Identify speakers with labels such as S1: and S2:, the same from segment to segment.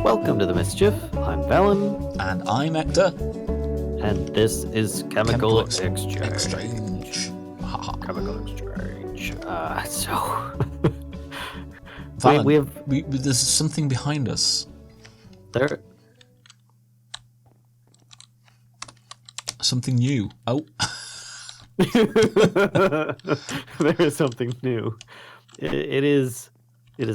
S1: Welcome to the Mischief. I'm Vallen.
S2: And I'm Hector.
S1: And this is Chemical Exchange.
S2: Chemical
S1: Exchange.
S2: Vallen, there's something behind us.
S1: There.
S2: Something new. Oh.
S1: There is something new. It is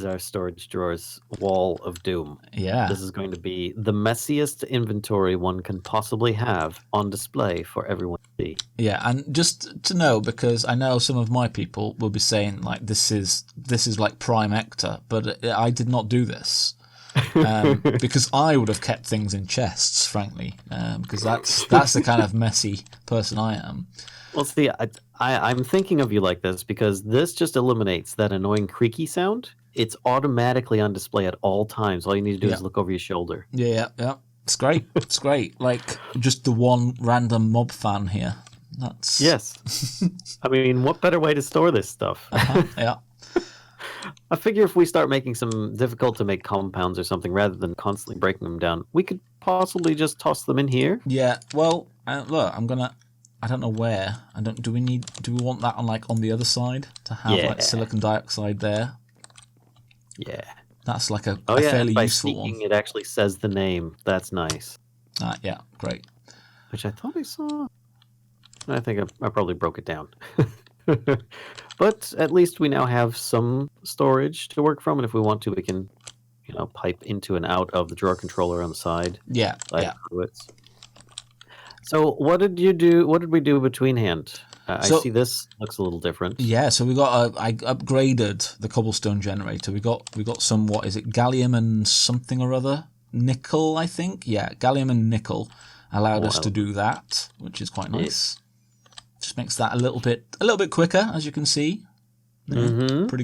S1: our storage drawers wall of doom.
S2: Yeah.
S1: This is going to be the messiest inventory one can possibly have on display for everyone to see.
S2: Yeah, and just to know, because I know some of my people will be saying like this is like prime Hector, but I did not do this. Because I would have kept things in chests, frankly, because that's the kind of messy person I am.
S1: Well, see, I'm thinking of you like this because this just eliminates that annoying creaky sound. It's automatically on display at all times. All you need to do is look over your shoulder.
S2: Yeah. It's great. It's great. Like just the one random mob fan here. That's
S1: yes. I mean, what better way to store this stuff?
S2: Yeah.
S1: I figure if we start making some difficult to make compounds or something, rather than constantly breaking them down, we could possibly just toss them in here.
S2: Yeah. Well, look, I don't know where. Do we want that on the other side to have like silicon dioxide there?
S1: Yeah.
S2: That's like a fairly
S1: by
S2: useful
S1: sneaking,
S2: one.
S1: It actually says the name. That's nice.
S2: Yeah, great.
S1: Which I thought I saw. I think I probably broke it down. But at least we now have some storage to work from, and if we want to, we can, pipe into and out of the drawer controller on the side.
S2: Yeah.
S1: So what did you do? What did we do between hand? I see this looks a little different.
S2: Yeah, so I upgraded the cobblestone generator. We got some, what is it, gallium and something or other, nickel, I think. Yeah, gallium and nickel allowed us to do that, which is quite nice. Just makes that a little bit quicker, as you can see.
S1: Mm-hmm.
S2: Pretty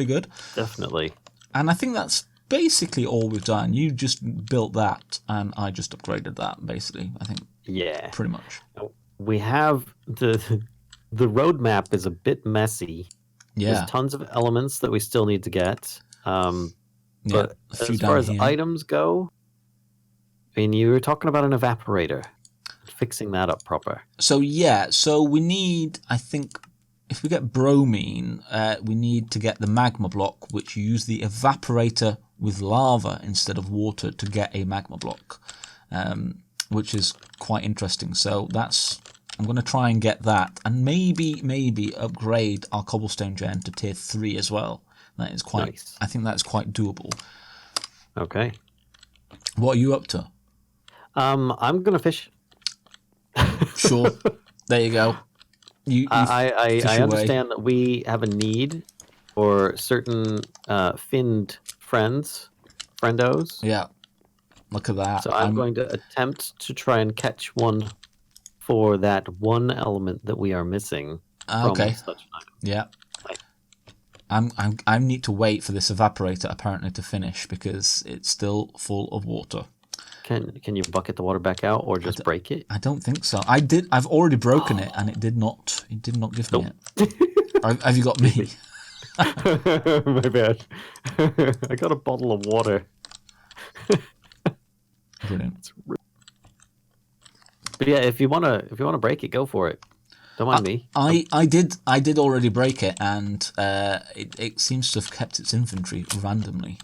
S2: good.
S1: Definitely.
S2: And I think that's basically all we've done. You just built that, and I just upgraded that. Basically, I think.
S1: Yeah.
S2: Pretty much.
S1: We have the roadmap is a bit messy.
S2: Yeah.
S1: There's tons of elements that we still need to get. But as far as items go, I mean, you were talking about an evaporator. Fixing that up proper.
S2: So we need, I think, if we get bromine, we need to get the magma block, which you use the evaporator with lava instead of water to get a magma block, which is quite interesting. So I'm going to try and get that, and maybe upgrade our cobblestone gen to tier 3 as well. That is quite nice. I think that's quite doable.
S1: Okay.
S2: What are you up to?
S1: I'm going to fish.
S2: Sure. There you go.
S1: I understand that we have a need for certain finned friendos.
S2: Yeah. Look at that.
S1: So I'm going to attempt to try and catch one for that one element that we are missing.
S2: Okay.
S1: From such an item.
S2: Yeah. I need to wait for this evaporator apparently to finish because it's still full of water.
S1: Can you bucket the water back out or just break it?
S2: I don't think so. I've already broken it and it did not give me it. Have you got me?
S1: My bad. I got a bottle of water.
S2: Brilliant.
S1: But yeah, if you wanna break it, go for it. Don't mind me.
S2: I did already break it, and it seems to have kept its inventory randomly.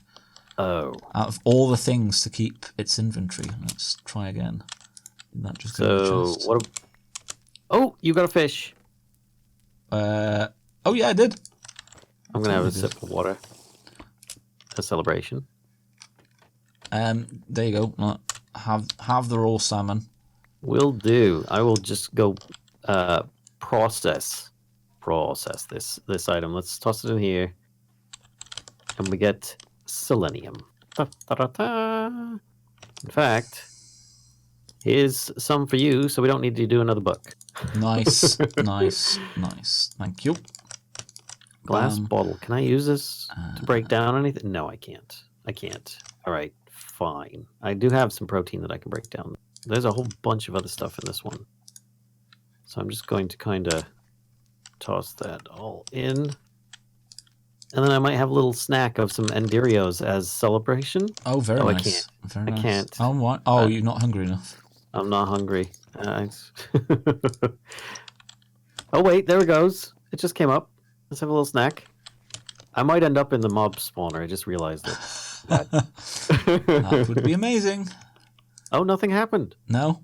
S1: Oh.
S2: Out of all the things to keep its inventory, let's try again. Did that just go in the chest?
S1: Oh, you got a fish.
S2: Oh yeah, I did.
S1: I'm gonna have a sip of water. A celebration.
S2: There you go. Have the raw salmon.
S1: Will do. I will just go process this item. Let's toss it in here, and we get selenium. In fact, here's some for you, so we don't need to do another book.
S2: Nice. Thank you.
S1: Glass bottle. Can I use this to break down anything? No, I can't. All right, fine. I do have some protein that I can break down. There's a whole bunch of other stuff in this one. So I'm just going to kind of toss that all in. And then I might have a little snack of some Endirios as celebration.
S2: Oh, very
S1: Oh,
S2: nice.
S1: I can't.
S2: Very
S1: I
S2: nice.
S1: can't.
S2: Oh, what? Oh, you're not hungry enough.
S1: I'm not hungry. Oh, wait, there it goes. It just came up. Let's have a little snack. I might end up in the mob spawner. I just realized it.
S2: That would be amazing.
S1: Oh, nothing happened.
S2: No?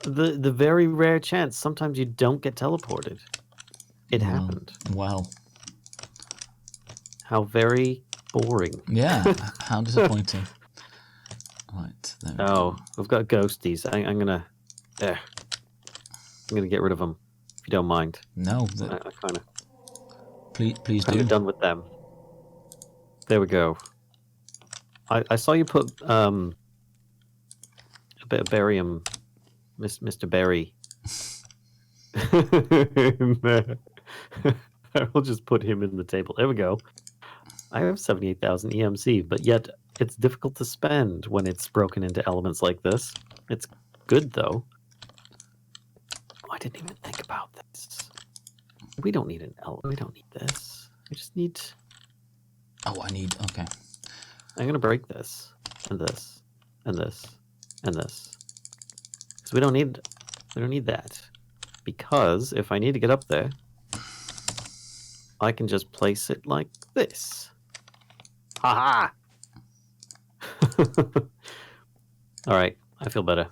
S1: The very rare chance sometimes you don't get teleported. It happened.
S2: Well.
S1: How very boring.
S2: Yeah, how disappointing. Right, there we go.
S1: We've got ghosties. I'm gonna get rid of them, if you don't mind.
S2: No,
S1: I kind of
S2: please do.
S1: done with them. There we go. I saw you put a bit of barium, Mr. Berry. In there. I'll just put him in the table. There we go. I have 78,000 EMC, but yet it's difficult to spend when it's broken into elements like this. It's good though. Oh, I didn't even think about this. We don't need an element. We don't need this. We just need.
S2: Oh, I need. Okay.
S1: I'm gonna break this and this and this and this because we don't need that. Because if I need to get up there, I can just place it like this. Ha ha! All right, I feel better.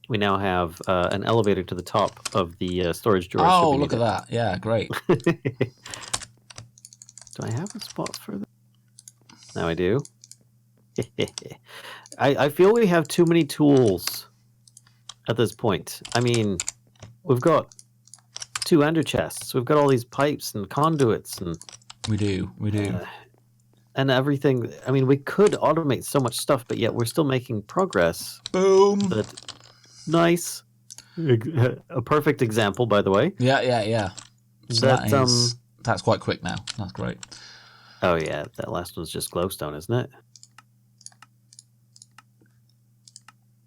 S1: We now have an elevator to the top of the storage drawer.
S2: Oh, look at that. Yeah, great.
S1: Do I have a spot for that? Now I do. I feel we have too many tools at this point. I mean, we've got 2 ender chests. We've got all these pipes and conduits and
S2: We do.
S1: and everything. I mean, we could automate so much stuff, but yet we're still making progress.
S2: Boom.
S1: Nice. A perfect example, by the way.
S2: Yeah. So that's quite quick now. That's great.
S1: Oh yeah, that last one's just glowstone, isn't it?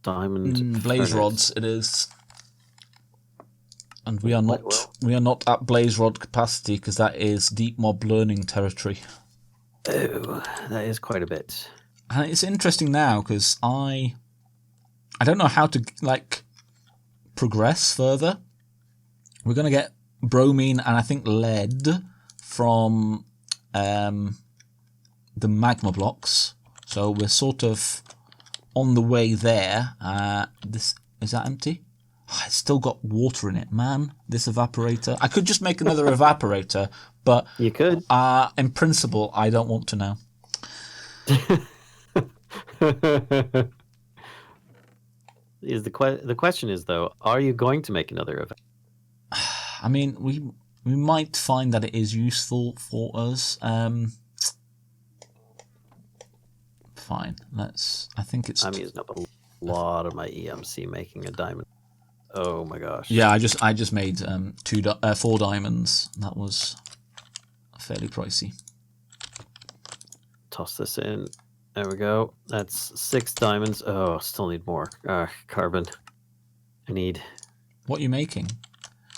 S1: Diamond
S2: blaze
S1: furnace.
S2: rods. It is. And we are not at blaze rod capacity because that is deep mob learning territory.
S1: Oh, that is quite a bit.
S2: And it's interesting now because I don't know how to progress further. We're gonna get bromine and I think lead from the magma blocks, so we're sort of on the way there. This is that empty? Oh, it's still got water in it, man. This evaporator. I could just make another evaporator, but
S1: You could.
S2: in principle, I don't want to now.
S1: The question is though, are you going to make another event?
S2: I mean, we might find that it is useful for us. Fine. I think it's.
S1: I'm using up a lot of my EMC making a diamond. Oh my gosh.
S2: Yeah, I just made 4 diamonds. That was fairly pricey.
S1: Toss this in. There we go. That's 6 diamonds. Oh, still need more. Carbon. I need.
S2: What are you making?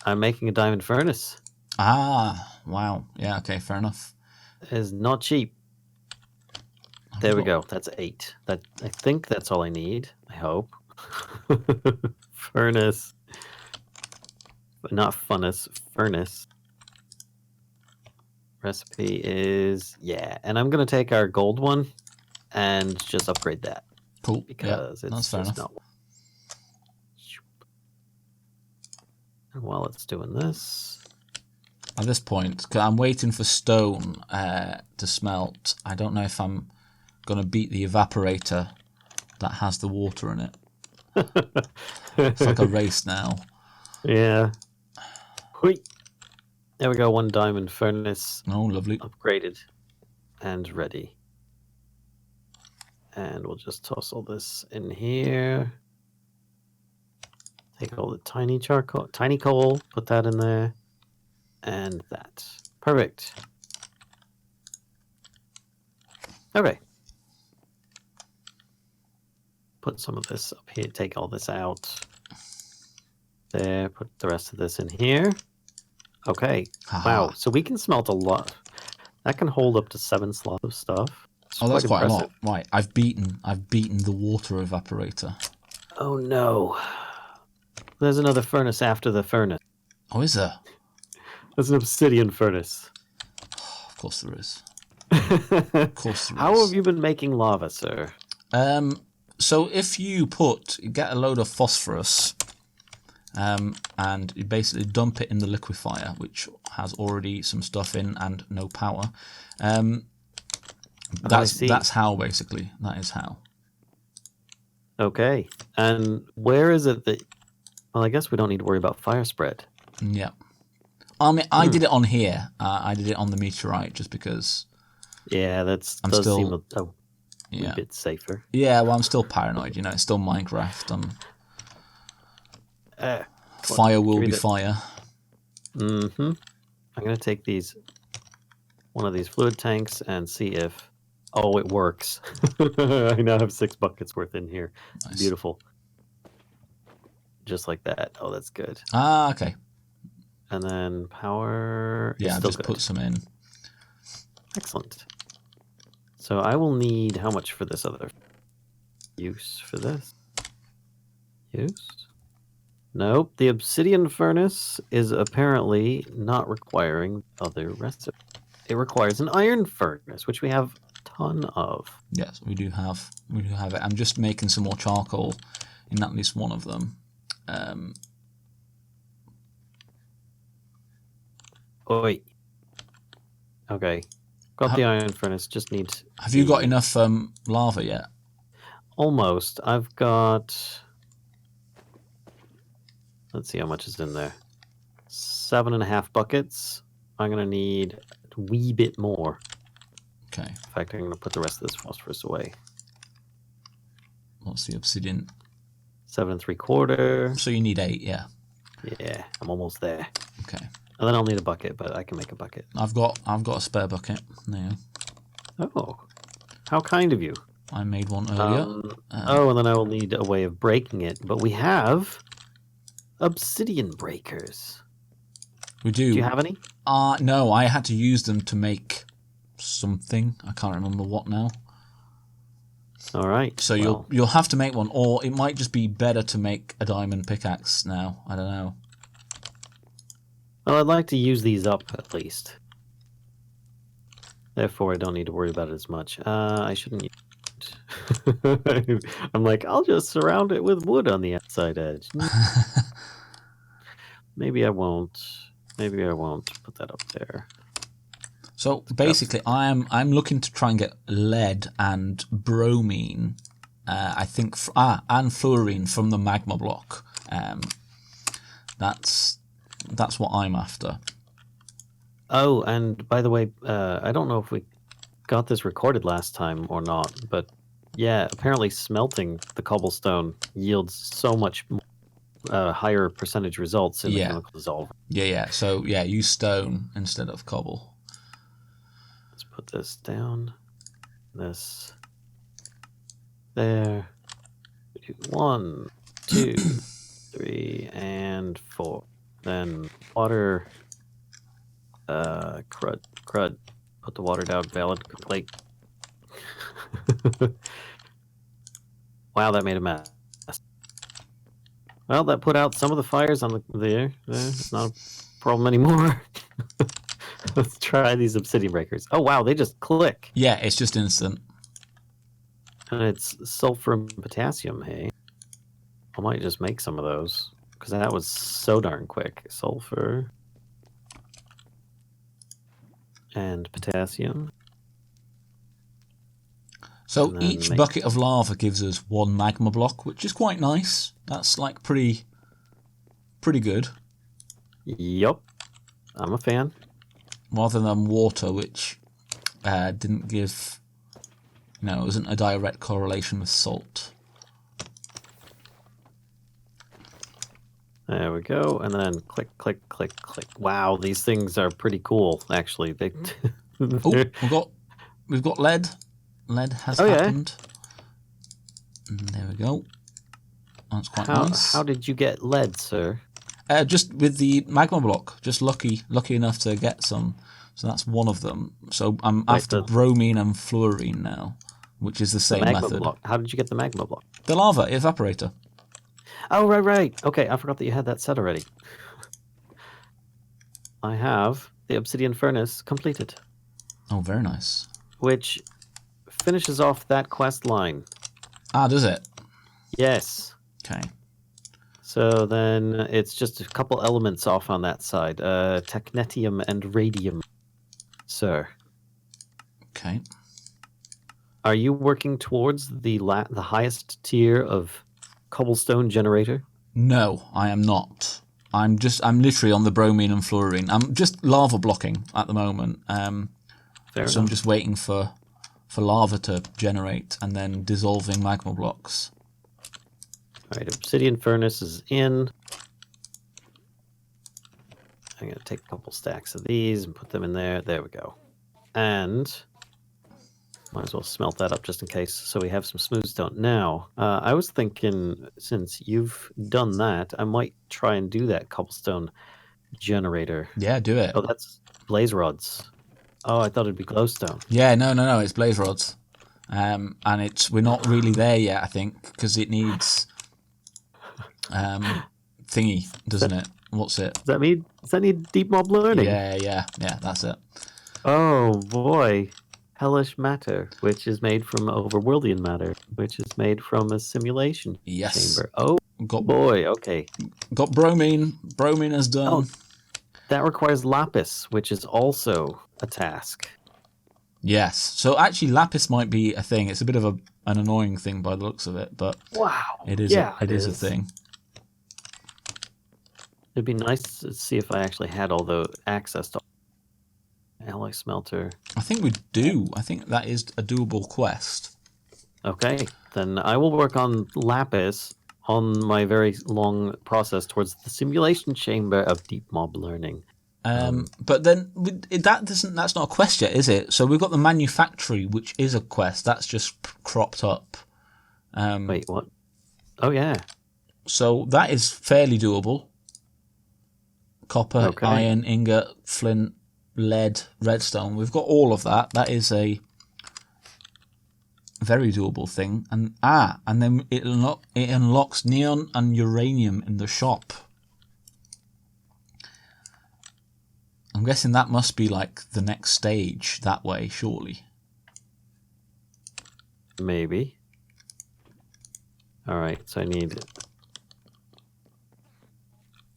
S1: I'm making a diamond furnace.
S2: Ah, wow. Yeah, okay, fair enough.
S1: It is not cheap. There we go. That's 8. I think that's all I need. I hope. Furnace. But not funness. Furnace. Recipe is... Yeah. And I'm going to take our gold one and just upgrade that.
S2: Cool.
S1: Because
S2: yeah,
S1: it's just not... And while it's doing this...
S2: At this point, 'cause I'm waiting for stone to smelt. I don't know if I'm going to beat the evaporator that has the water in it. It's like a race now.
S1: Yeah. Hui. There we go. 1 diamond furnace.
S2: Oh, lovely.
S1: Upgraded and ready. And we'll just toss all this in here. Take all the tiny charcoal, tiny coal, put that in there. And that. Perfect. Okay. Put some of this up here. Take all this out. There. Put the rest of this in here. Okay.
S2: Haha.
S1: Wow. So we can smelt a lot. That can hold up to 7 slots of stuff. It's
S2: Oh, that's quite a lot.
S1: impressive.
S2: Right, I've beaten the water evaporator.
S1: Oh no. There's another furnace after the furnace.
S2: Oh, is there?
S1: There's an obsidian furnace.
S2: Of course there is. Of course there
S1: How
S2: is.
S1: have you been making lava, sir?
S2: So if you get a load of phosphorus, and you basically dump it in the liquefier, which has already some stuff in and no power. That's how, basically. That is how.
S1: Okay. And where is it that... Well, I guess we don't need to worry about fire spread.
S2: Yeah. I mean, I did it on here. I did it on the meteorite just because...
S1: Yeah, that does seem a bit safer.
S2: Yeah, well, I'm still paranoid, you know. It's still Minecraft. Fire will be fire.
S1: Mm-hmm. I'm going to take one of these fluid tanks and see if... Oh, it works. I now have 6 buckets worth in here.
S2: Nice.
S1: Beautiful. Just like that. Oh, that's good.
S2: Ah, okay.
S1: And then power...
S2: Yeah,
S1: still
S2: just
S1: good.
S2: put some in.
S1: Excellent. So I will need... How much for this other... Use for this? Use? Nope. The obsidian furnace is apparently not requiring other recipe. It requires an iron furnace, which we have a ton of.
S2: Yes, we do have it. I'm just making some more charcoal in at least one of them.
S1: Oi. Okay. Got the iron furnace, just need...
S2: Have you got enough lava yet?
S1: Almost. I've got... Let's see how much is in there. 7.5 buckets. I'm going to need a wee bit more.
S2: Okay.
S1: In fact, I'm going to put the rest of this phosphorus away.
S2: What's the obsidian?
S1: 7 3/4.
S2: So you need 8, yeah.
S1: Yeah, I'm almost there.
S2: Okay.
S1: And then I'll need a bucket, but I can make a bucket.
S2: I've got a spare bucket. There.
S1: Oh, how kind of you.
S2: I made one earlier.
S1: And then I will need a way of breaking it. But we have obsidian breakers.
S2: We do.
S1: Do you have any?
S2: No, I had to use them to make something. I can't remember what now.
S1: All right.
S2: So you'll have to make one, or it might just be better to make a diamond pickaxe now. I don't know.
S1: Well, I'd like to use these up at least. Therefore, I don't need to worry about it as much. I shouldn't use it. I'm like, I'll just surround it with wood on the outside edge. Maybe I won't. Maybe I won't put that up there.
S2: So basically, I'm looking to try and get lead and bromine, I think, and fluorine from the magma block. That's what I'm after.
S1: Oh, and by the way, I don't know if we got this recorded last time or not, but yeah, apparently smelting the cobblestone yields so much higher percentage results in the chemical dissolver.
S2: Yeah. So yeah, use stone instead of cobble.
S1: Let's put this down. This there. 1, 2, 3, and 4. Then water. Crud. Put the water down. Valid. Complete. Wow, that made a mess. Well, that put out some of the fires on there. It's not a problem anymore. Let's try these obsidian breakers. Oh, wow, they just click.
S2: Yeah, it's just instant.
S1: And it's sulfur and potassium, hey? I might just make some of those, because that was so darn quick. Sulfur and potassium.
S2: So each bucket of lava gives us 1 magma block, which is quite nice. That's like pretty good.
S1: Yup. I'm a fan.
S2: Rather than water, which didn't give... No, it wasn't a direct correlation with salt.
S1: There we go. And then click, click, click, click. Wow, these things are pretty cool, actually. They...
S2: Oh, we've got lead. Lead has happened. And there we go. That's quite nice.
S1: How did you get lead, sir?
S2: Just with the magma block. Just lucky enough to get some. So that's one of them. So I'm
S1: Wait,
S2: after bromine and fluorine now, which is the same
S1: magma
S2: method.
S1: block. How did you get the magma block?
S2: The lava evaporator.
S1: Oh, right. Okay, I forgot that you had that set already. I have the obsidian furnace completed.
S2: Oh, very nice.
S1: Which finishes off that quest line.
S2: Ah, does it?
S1: Yes.
S2: Okay.
S1: So then it's just a couple elements off on that side. Technetium and radium, sir.
S2: Okay.
S1: Are you working towards the highest tier of cobblestone generator?
S2: No, I am not. I'm literally on the bromine and fluorine. I'm just lava blocking at the moment.
S1: Fair
S2: So I'm
S1: enough.
S2: just waiting for lava to generate and then dissolving magma blocks.
S1: All right, obsidian furnace is in. I'm going to take a couple stacks of these and put them in there. There we go. And might as well smelt that up just in case, so we have some smooth stone. Now, I was thinking, since you've done that, I might try and do that cobblestone generator.
S2: Yeah, do it.
S1: Oh, that's blaze rods. Oh, I thought it'd be glowstone.
S2: Yeah, no, it's blaze rods. And we're not really there yet, I think, because it needs thingy, doesn't it? What's it?
S1: Does that need deep mob learning?
S2: Yeah, that's it.
S1: Oh boy. Hellish matter, which is made from overworldian matter, which is made from a simulation chamber. Oh boy, okay.
S2: Got bromine. Bromine is done.
S1: Oh, that requires lapis, which is also a task.
S2: Yes. So actually lapis might be a thing. It's a bit of an annoying thing by the looks of it, but
S1: wow.
S2: It is it is a thing.
S1: It'd be nice to see if I actually had all the access to alloy smelter.
S2: I think we do. I think that is a doable quest.
S1: Okay, then I will work on lapis on my very long process towards the simulation chamber of deep mob learning.
S2: But then that's not a quest yet, is it? So we've got the manufactory, which is a quest. That's just cropped up.
S1: Wait, what? Oh yeah.
S2: So that is fairly doable. Copper,
S1: Okay.
S2: iron, ingot, flint, lead, redstone. We've got all of that. That is a very doable thing. And then it unlocks neon and uranium in the shop. I'm guessing that must be like the next stage that way, surely.
S1: Maybe. All right, so I need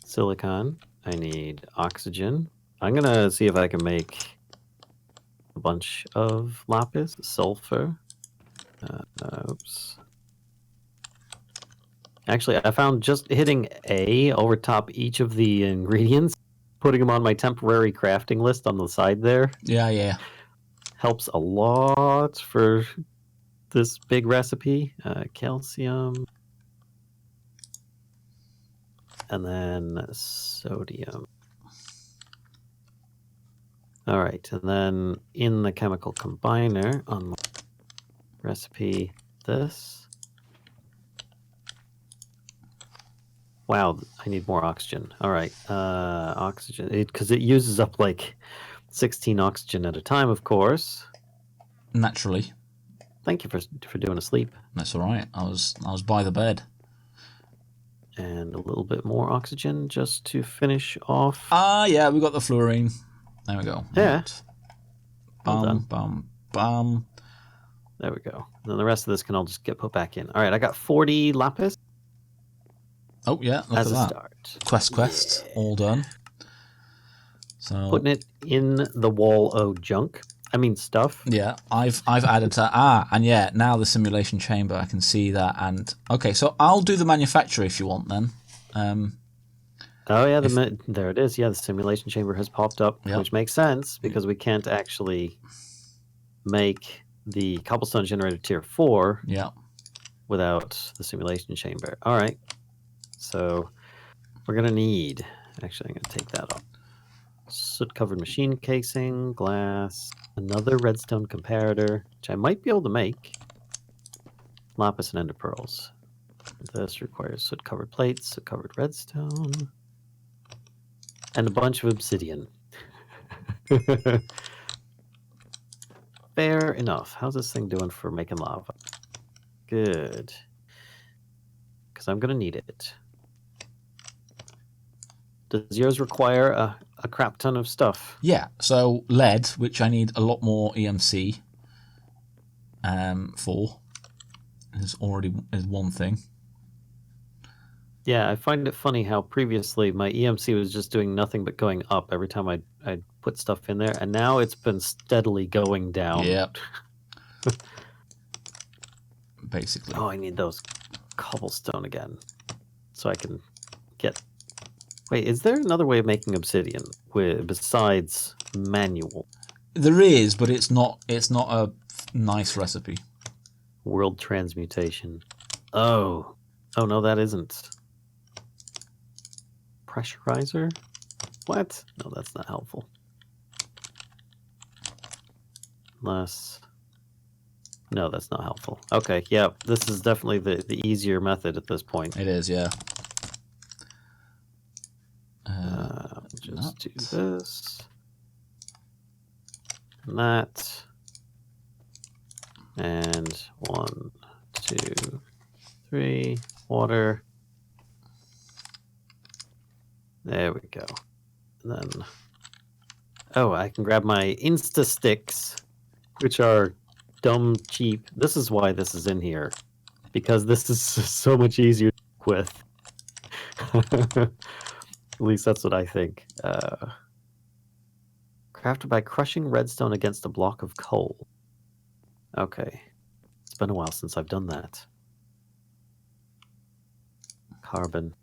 S1: silicon. I need oxygen. I'm going to see if I can make a bunch of lapis, sulfur. Oops. Actually, I found just hitting A over top each of the ingredients, putting them on my temporary crafting list on the side there.
S2: Yeah.
S1: Helps a lot for this big recipe. Calcium. And then sodium. All right, and then in the chemical combiner on my recipe, this. Wow, I need more oxygen. All right, oxygen, because it uses up like 16 oxygen at a time, of course.
S2: Naturally.
S1: Thank you for doing a sleep.
S2: That's all right. I was by the bed.
S1: And a little bit more oxygen just to finish off.
S2: Yeah, we got the fluorine. There we go.
S1: Yeah.
S2: Right.
S1: Well
S2: Bum.
S1: There we go. And then the rest of this can all just get put back in. All right, I got 40 lapis.
S2: Oh yeah, look
S1: as
S2: at
S1: a
S2: that.
S1: Start.
S2: Quest, all done. So
S1: putting it in the wall of junk. I mean stuff.
S2: Yeah, I've added to and yeah, now the simulation chamber. I can see that. And okay, so I'll do the manufacturer if you want then.
S1: Oh yeah, there it is. Yeah, the simulation chamber has popped up,
S2: Yep.
S1: which makes sense because we can't actually make the cobblestone generator tier 4 without the simulation chamber. All right, so we're gonna need. Actually, I'm gonna take that off. Soot-covered machine casing, glass, another redstone comparator, which I might be able to make. Lapis and ender pearls. This requires soot-covered plates, soot-covered redstone, and a bunch of obsidian. Fair enough. How's this thing doing for making lava? Good. Because I'm going to need it. Does yours require a crap ton of stuff?
S2: Yeah, so lead, which I need a lot more EMC for, is one thing.
S1: Yeah, I find it funny how previously my EMC was just doing nothing but going up every time I'd put stuff in there, and now it's been steadily going down.
S2: Yep. Basically.
S1: Oh, I need those cobblestone again, so I can get... Wait, is there another way of making obsidian besides manual?
S2: There is, but it's not a nice recipe.
S1: World transmutation. Oh no, that isn't. Pressurizer? What? No, that's not helpful. Unless... No, that's not helpful. Okay, yeah, this is definitely the easier method at this point.
S2: It is, yeah.
S1: Just do this. And that. And 1, 2, 3. Water. There we go. And then... Oh, I can grab my Insta Sticks, which are dumb cheap. This is why this is in here, because this is so much easier to work with. At least that's what I think. Crafted by crushing redstone against a block of coal. Okay. It's been a while since I've done that. Carbon.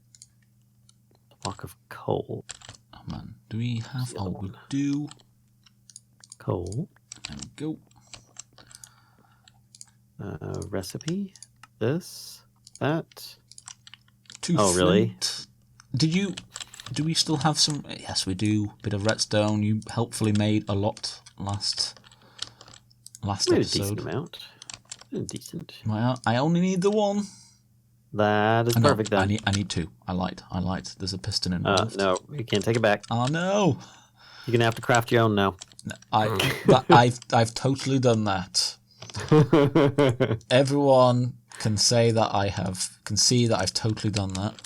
S1: Block of coal.
S2: Oh man, do we have... Oh, we do.
S1: Coal.
S2: There we go.
S1: Recipe. This. That.
S2: Oh,
S1: really?
S2: Do we still have some? Yes, we do. Bit of redstone. You helpfully made a lot last episode.
S1: A decent amount. Decent.
S2: I only need the one.
S1: That is perfect then.
S2: I need two. I lied. There's a piston involved.
S1: No, you can't take it back.
S2: Oh no.
S1: You're gonna have to craft your own now.
S2: I've totally done that. Everyone can say that can see that I've totally done that.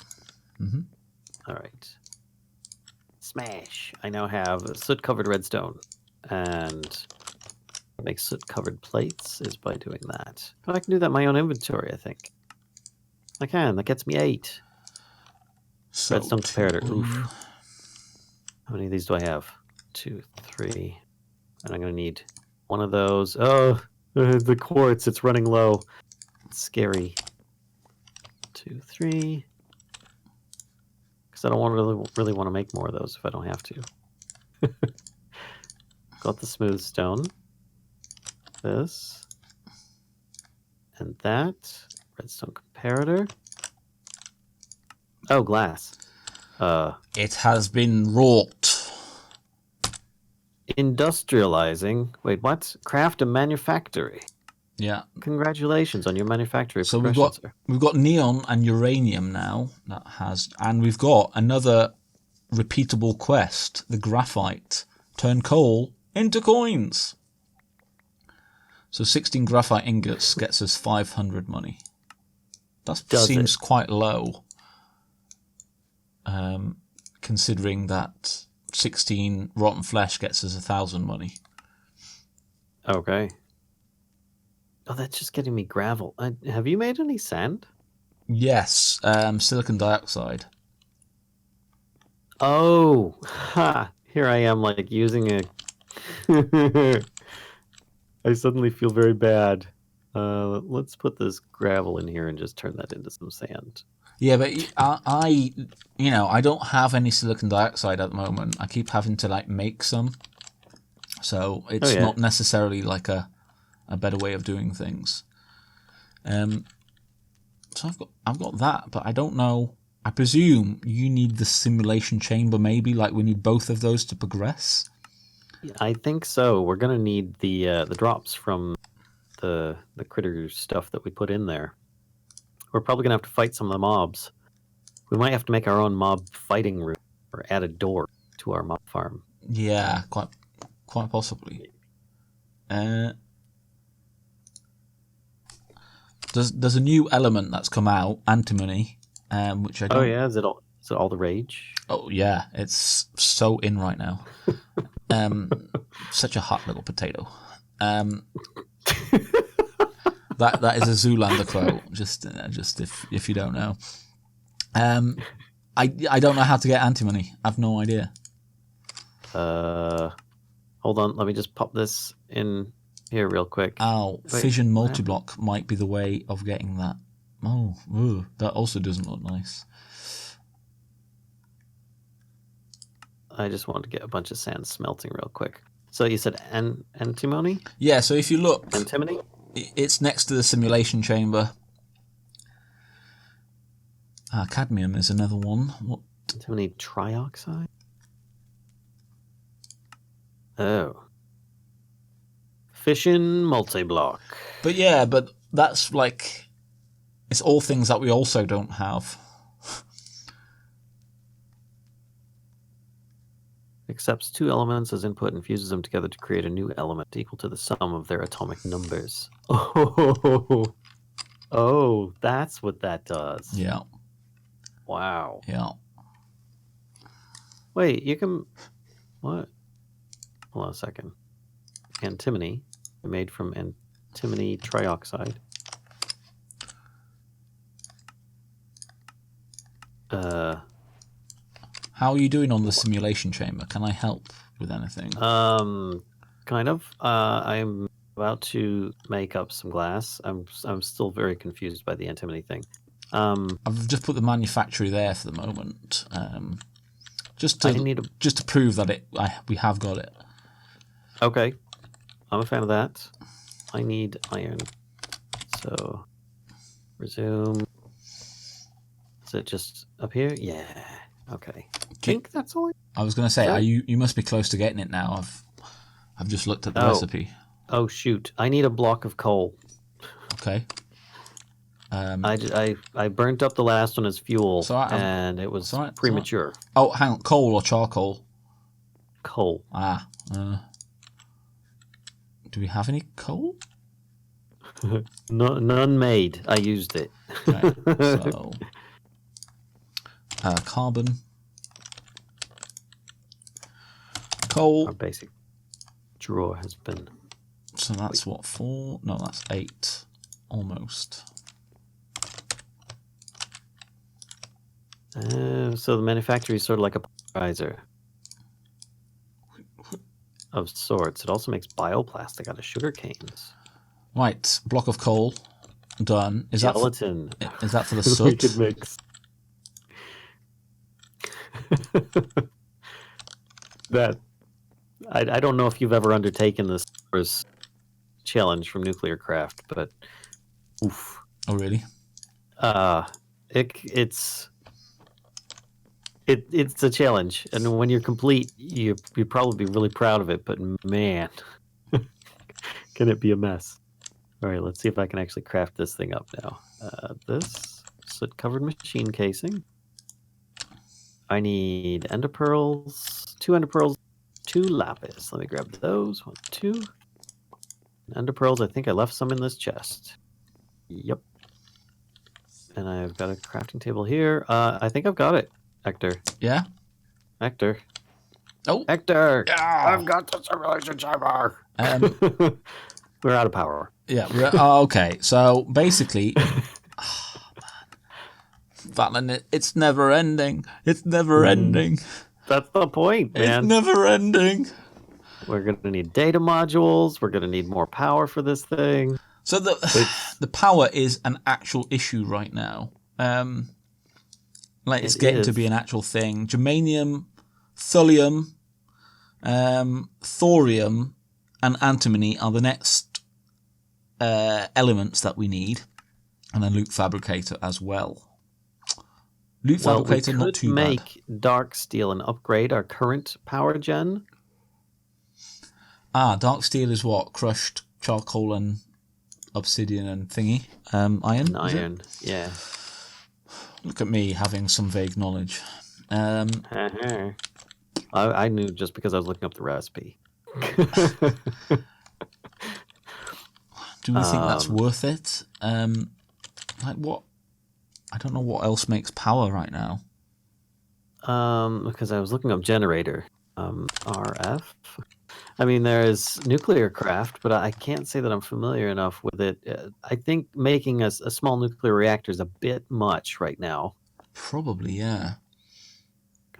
S2: Mm-hmm.
S1: All right. Smash. I now have soot-covered redstone, and make soot-covered plates is by doing that. But I can do that in my own inventory, I think. I can. That gets me 8.
S2: So
S1: redstone comparator. Oof. How many of these do I have? 2, 3. And I'm going to need one of those. Oh, the quartz. It's running low. It's scary. 2, 3. Because I don't really want to make more of those if I don't have to. Got the smooth stone. This. And that. Redstone comparator. Oh, glass.
S2: It has been wrought.
S1: Industrializing. Wait, what? Craft a manufactory.
S2: Yeah.
S1: Congratulations on your manufactory.
S2: So we've got neon and uranium now. And we've got another repeatable quest, the graphite. Turn coal into coins. So 16 graphite ingots gets us 500 money. That seems quite low. Considering that 16 rotten flesh gets us 1,000 money.
S1: Okay. Oh, that's just getting me gravel. Have you made any sand?
S2: Yes, silicon dioxide.
S1: Oh, ha! Here I am, like using a. I suddenly feel very bad. Let's put this gravel in here and just turn that into some sand.
S2: Yeah, but I don't have any silicon dioxide at the moment. I keep having to make some, so it's not necessarily like a better way of doing things. So I've got that, but I don't know. I presume you need the simulation chamber, maybe. Like we need both of those to progress.
S1: I think so. We're gonna need the drops from the critter stuff that we put in there. We're probably gonna have to fight some of the mobs. We might have to make our own mob fighting room or add a door to our mob farm.
S2: Yeah, quite possibly. There's a new element that's come out, Antimony, which I don't...
S1: Oh yeah, is it all the rage?
S2: Oh yeah, it's so in right now. Such a hot little potato. That is a Zoolander quote. Just if you don't know. I don't know how to get antimony. I've no idea.
S1: Hold on, let me just pop this in here real quick.
S2: Oh,
S1: Wait,
S2: fission multi-block might be the way of getting that. Oh, ooh, that also doesn't look nice.
S1: I just wanted to get a bunch of sand smelting real quick. So you said antimony?
S2: Yeah, so if you look,
S1: Antimony?
S2: it's next to the simulation chamber. Cadmium is another one. What?
S1: Antimony trioxide? Oh. Fission multi-block.
S2: But yeah, but that's like, it's all things that we also don't have.
S1: Accepts two elements as input and fuses them together to create a new element equal to the sum of their atomic numbers. Oh, that's what that does.
S2: Yeah.
S1: Wow.
S2: Yeah.
S1: Wait, you can... What? Hold on a second. Antimony, made from antimony trioxide.
S2: How are you doing on the simulation chamber? Can I help with anything?
S1: Kind of. I'm about to make up some glass. I'm still very confused by the antimony thing.
S2: I've just put the manufactory there for the moment, just to prove that we have got it.
S1: Okay, I'm a fan of that. I need iron, so resume. Is it just up here? Yeah. Okay. I think that's all.
S2: I was going to say, you must be close to getting it now. I've just looked at the recipe.
S1: Oh shoot! I need a block of coal.
S2: Okay.
S1: I burnt up the last one as fuel, and it was premature.
S2: Oh, hang on, coal or charcoal?
S1: Coal.
S2: Do we have any coal?
S1: None made. I used it.
S2: Okay, so carbon, coal.
S1: Our basic drawer has been.
S2: So that's what, 4? No, that's 8, almost.
S1: So the manufacturer is sort of like a pulverizer of sorts. It also makes bioplastic out of sugar canes.
S2: Right, block of coal, done. Is
S1: Gelatin.
S2: Is that for the soot?
S1: Wicked mix. That I don't know if you've ever undertaken this challenge from Nuclearcraft, but oof.
S2: Oh really?
S1: It's a challenge, and when you're complete, you probably be really proud of it. But man, can it be a mess? All right, let's see if I can actually craft this thing up now. This soot-covered machine casing. I need ender pearls, 2 ender pearls, 2 lapis. Let me grab those. 1, 2. Ender pearls. I think I left some in this chest. Yep. And I've got a crafting table here. I think I've got it. Hector.
S2: Yeah?
S1: Hector.
S2: Oh.
S1: Hector!
S2: Yeah.
S1: I've got the simulation chamber! We're out of power.
S2: Yeah. Okay. So basically, Vallen, it's never ending. It's never ending.
S1: That's the point, man.
S2: It's never ending.
S1: We're going to need data modules. We're going to need more power for this thing.
S2: So the power is an actual issue right now. It's getting to be an actual thing. Germanium, thulium, thorium, and antimony are the next elements that we need, and a loot fabricator as well. Loot fabricator, not too bad.
S1: We could make dark steel and upgrade our current power gen.
S2: Dark steel is what? Crushed charcoal and obsidian and thingy. Iron?
S1: Iron, yeah.
S2: Look at me having some vague knowledge.
S1: I knew just because I was looking up the recipe.
S2: Do we think that's worth it? Like what? I don't know what else makes power right now.
S1: Because I was looking up generator. RF. I mean, there's Nuclearcraft, but I can't say that I'm familiar enough with it. I think making a small nuclear reactor is a bit much right now,
S2: Probably, yeah.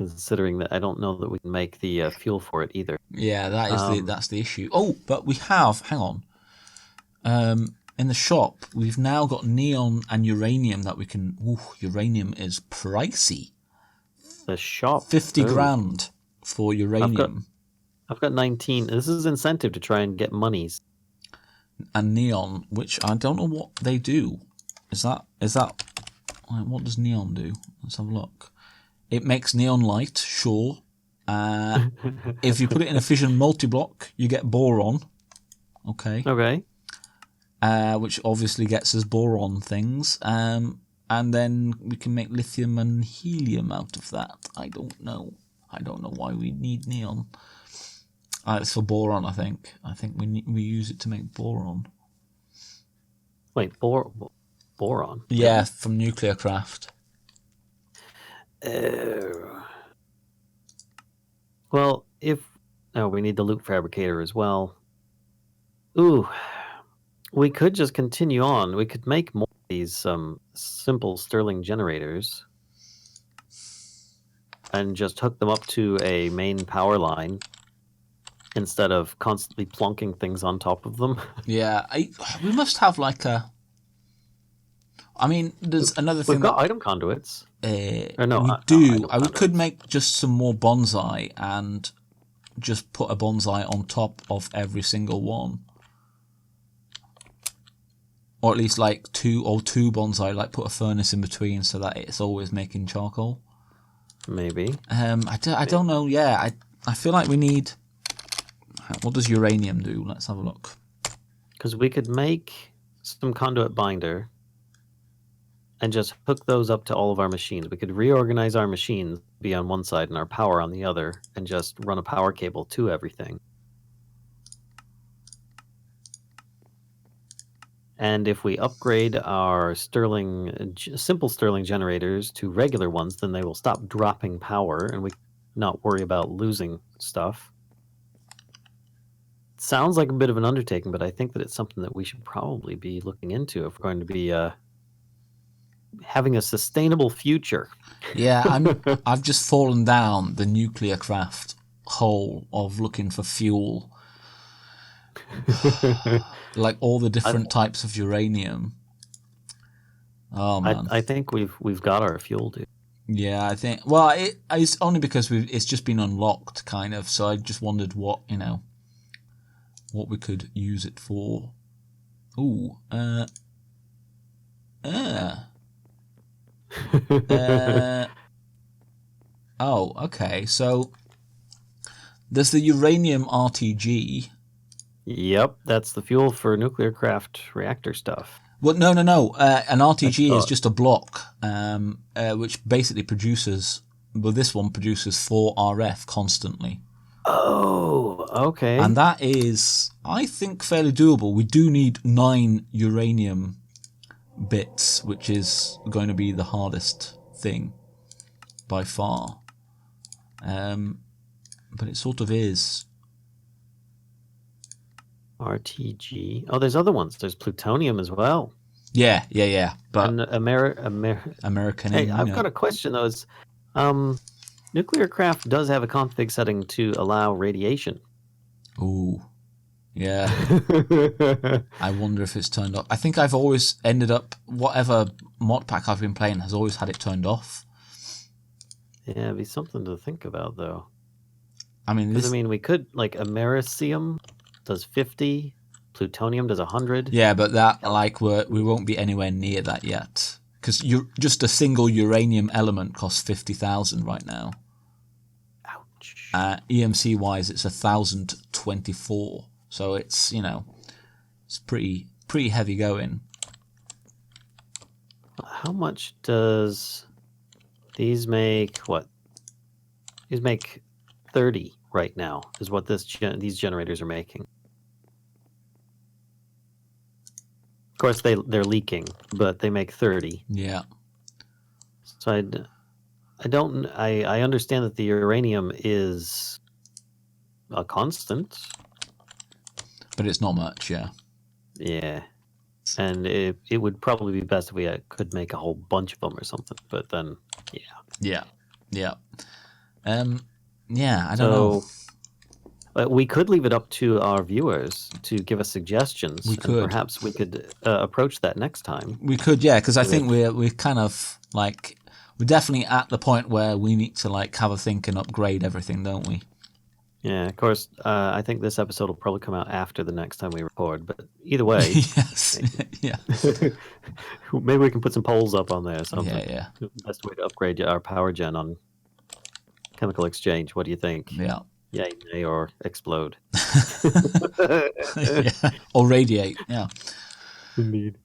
S1: considering that I don't know that we can make the fuel for it either.
S2: Yeah, that's the issue. Oh, but we have. Hang on. In the shop, we've now got neon and uranium that we can. Ooh, uranium is pricey.
S1: The shop,
S2: 50
S1: Ooh.
S2: grand for uranium.
S1: I've got 19. This is incentive to try and get monies.
S2: And neon, which I don't know what they do. Is that what does neon do? Let's have a look. It makes neon light, sure. If you put it in a fission multi-block, you get boron. Okay.
S1: Okay.
S2: Which obviously gets us boron things. And then we can make lithium and helium out of that. I don't know. I don't know why we need neon. It's for boron, I think. I think we use it to make boron.
S1: Wait, boron?
S2: Yeah, from Nuclearcraft.
S1: Well, we need the loop fabricator as well. Ooh, we could just continue on. We could make more of these simple Stirling generators and just hook them up to a main power line instead of constantly plonking things on top of them.
S2: Yeah, we must have like a... I mean, there's another thing.
S1: We've got item conduits.
S2: Or no, we do. We could make just some more bonsai and just put a bonsai on top of every single one. Or at least like two bonsai, like put a furnace in between so that it's always making charcoal.
S1: Maybe.
S2: I don't know. Yeah, I feel like we need... What does uranium do? Let's have a look.
S1: Because we could make some conduit binder and just hook those up to all of our machines. We could reorganize our machines, be on one side and our power on the other, and just run a power cable to everything. And if we upgrade our simple Stirling generators to regular ones, then they will stop dropping power and we not worry about losing stuff. Sounds like a bit of an undertaking, but I think that it's something that we should probably be looking into if we're going to be having a sustainable future.
S2: Yeah, I've just fallen down the Nuclearcraft hole of looking for fuel. Like all the different types of uranium. Oh man,
S1: I think we've got our fuel, dude.
S2: Yeah, I think. Well, it's only because it's just been unlocked, kind of. So I just wondered what we could use it for. Ooh, oh, okay. So there's the uranium RTG.
S1: Yep, that's the fuel for Nuclearcraft reactor stuff.
S2: Well, no. An RTG is just a block, which basically produces. Well, this one produces 4 RF constantly.
S1: Oh, okay.
S2: And that is, I think, fairly doable. We do need 9 uranium bits, which is going to be the hardest thing by far. But it sort of is.
S1: RTG. Oh, there's other ones. There's plutonium as well.
S2: Yeah. But
S1: and
S2: American.
S1: Hey, I've got a question though. Nuclearcraft does have a config setting to allow radiation.
S2: Ooh. Yeah. I wonder if it's turned off. I think I've always ended up, whatever Modpack I've been playing has always had it turned off.
S1: Yeah, it'd be something to think about though.
S2: I mean,
S1: we could, like, americium does 50, plutonium does 100.
S2: Yeah, but that, like, we won't be anywhere near that yet. Because just a single uranium element costs 50,000 right now.
S1: Ouch.
S2: EMC wise, it's 1,024. So it's it's pretty heavy going.
S1: How much does these make? What? These make 30. right now, is what these generators are making. Of course, they're leaking, but they make 30.
S2: Yeah.
S1: So I understand that the uranium is a constant.
S2: But it's not much, yeah.
S1: Yeah. And it would probably be best if we could make a whole bunch of them or something. But then, yeah.
S2: Yeah. Yeah. Yeah, I don't know.
S1: We could leave it up to our viewers to give us suggestions.
S2: We could.
S1: And perhaps we could approach that next time.
S2: We could, yeah, because I think we're kind of like, we're definitely at the point where we need to like have a think and upgrade everything, don't we?
S1: Yeah, of course. I think this episode will probably come out after the next time we record. But either way,
S2: yes, yeah.
S1: Maybe we can put some polls up on there or something.
S2: Yeah.
S1: Best way to upgrade our power gen on chemical exchange. What do you think?
S2: Yeah.
S1: Yay, nay, or explode.
S2: Yeah. Or radiate, yeah.
S1: Indeed.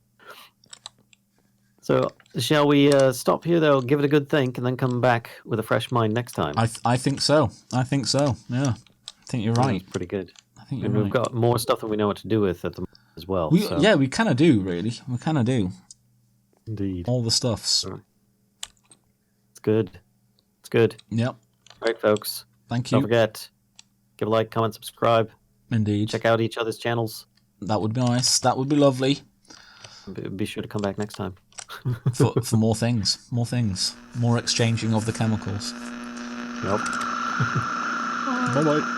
S1: So, shall we stop here, though, give it a good think, and then come back with a fresh mind next time?
S2: I think so. I think so, yeah. I think you're right.
S1: That's pretty good.
S2: I think you're
S1: And
S2: right.
S1: we've got more stuff than we know what to do with at the moment as well.
S2: Yeah, we kind of do, really. We kind of do.
S1: Indeed.
S2: All the stuffs.
S1: It's good. It's good.
S2: Yep.
S1: All right, folks.
S2: Thank you.
S1: Don't forget, give a like, comment, subscribe.
S2: Indeed.
S1: Check out each other's channels.
S2: That would be nice. That would be lovely.
S1: Be sure to come back next time.
S2: for more things. More exchanging of the chemicals.
S1: Yep.
S2: Bye-bye.